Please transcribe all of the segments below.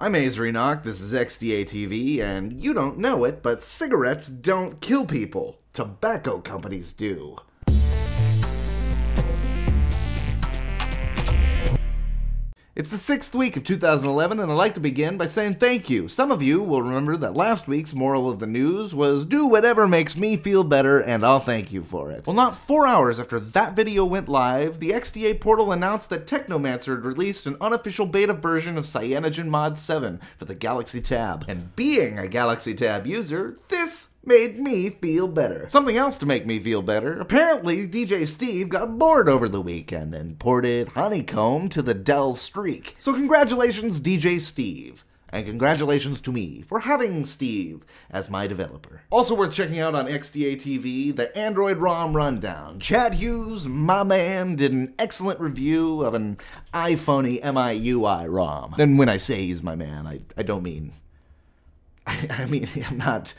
I'm azrienoch, this is XDA TV, and you don't know it, but cigarettes don't kill people. Tobacco companies do. It's the 6th week of 2011, and I'd like to begin by saying thank you. Some of you will remember that last week's moral of the news was do whatever makes me feel better, and I'll thank you for it. Well, not 4 hours after that video went live, the XDA portal announced that Technomancer had released an unofficial beta version of CyanogenMod 7 for the Galaxy Tab. And being a Galaxy Tab user, this made me feel better. Something else to make me feel better. Apparently, DJ Steve got bored over the weekend and ported Honeycomb to the Dell Streak. So congratulations, DJ Steve. And congratulations to me for having Steve as my developer. Also worth checking out on XDA TV, the Android ROM rundown. Chad Hughes, my man, did an excellent review of an iPhone-y MIUI ROM. And when I say he's my man, I don't mean... I mean, I'm not...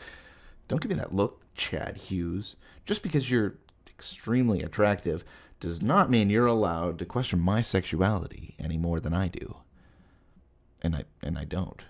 Don't give me that look, Chad Hughes. Just because you're extremely attractive does not mean you're allowed to question my sexuality any more than I do. And I don't.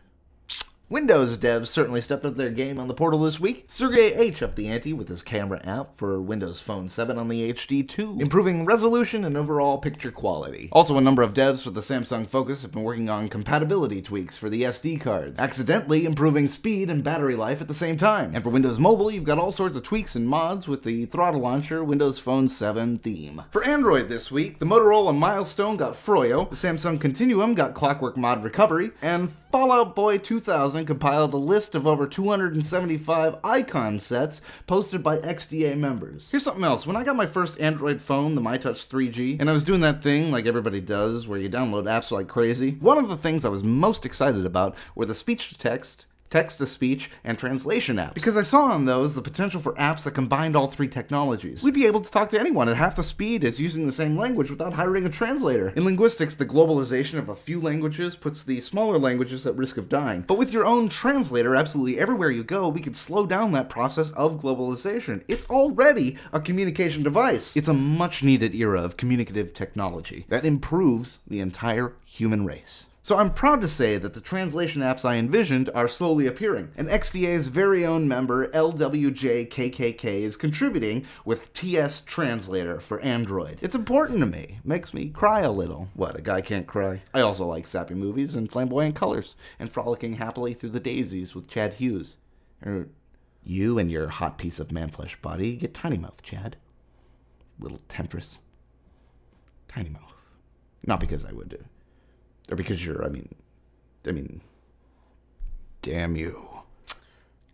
Windows devs certainly stepped up their game on the portal this week. Sergey H. upped the ante with his camera app for Windows Phone 7 on the HD2, improving resolution and overall picture quality. Also, a number of devs for the Samsung Focus have been working on compatibility tweaks for the SD cards, accidentally improving speed and battery life at the same time. And for Windows Mobile, you've got all sorts of tweaks and mods with the ThrottleLauncher Windows Phone 7 theme. For Android this week, the Motorola Milestone got Froyo, the Samsung Continuum got Clockwork mod recovery, and Fallout Boy 2000 compiled a list of over 275 icon sets posted by XDA members. Here's something else. When I got my first Android phone, the MyTouch 3G, and I was doing that thing like everybody does where you download apps like crazy, one of the things I was most excited about were the speech-to-text, text-to-speech, and translation apps. Because I saw on those the potential for apps that combined all three technologies. We'd be able to talk to anyone at half the speed as using the same language without hiring a translator. In linguistics, the globalization of a few languages puts the smaller languages at risk of dying. But with your own translator, absolutely everywhere you go, we could slow down that process of globalization. It's already a communication device. It's a much-needed era of communicative technology that improves the entire human race. So I'm proud to say that the translation apps I envisioned are slowly appearing, and XDA's very own member, LWJKKK, is contributing with TS Translator for Android. It's important to me. Makes me cry a little. What, a guy can't cry? I also like sappy movies and flamboyant colors, and frolicking happily through the daisies with Chad Hughes. You and your hot piece of man-flesh body get tiny mouth, Chad. Little temptress. Tiny mouth. Not because I would... Or because you're, I mean, damn you.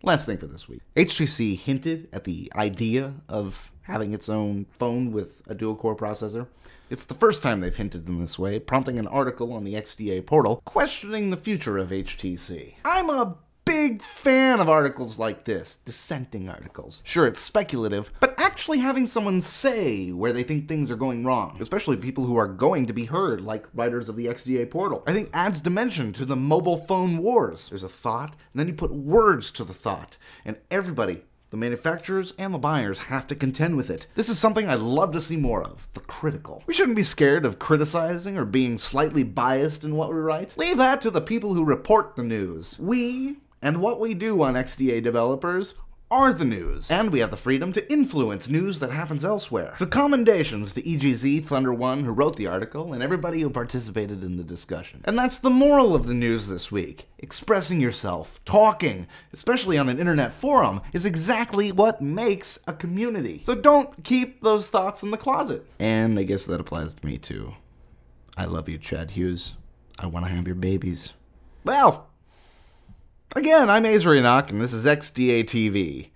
Last thing for this week. HTC hinted at the idea of having its own phone with a dual-core processor. It's the first time they've hinted in this way, prompting an article on the XDA portal questioning the future of HTC. I'm a big fan of articles like this, dissenting articles. Sure, it's speculative, but actually having someone say where they think things are going wrong, especially people who are going to be heard, like writers of the XDA portal, I think adds dimension to the mobile phone wars. There's a thought, and then you put words to the thought, and everybody, the manufacturers and the buyers, have to contend with it. This is something I'd love to see more of, the critical. We shouldn't be scared of criticizing or being slightly biased in what we write. Leave that to the people who report the news. We, and what we do on XDA-developers, are the news. And we have the freedom to influence news that happens elsewhere. So commendations to EGZ Thunder1 who wrote the article and everybody who participated in the discussion. And that's the moral of the news this week. Expressing yourself, talking, especially on an internet forum, is exactly what makes a community. So don't keep those thoughts in the closet. And I guess that applies to me too. I love you, Chad Hughes. I want to have your babies. Well, again, I'm azrienoch, and this is XDA TV.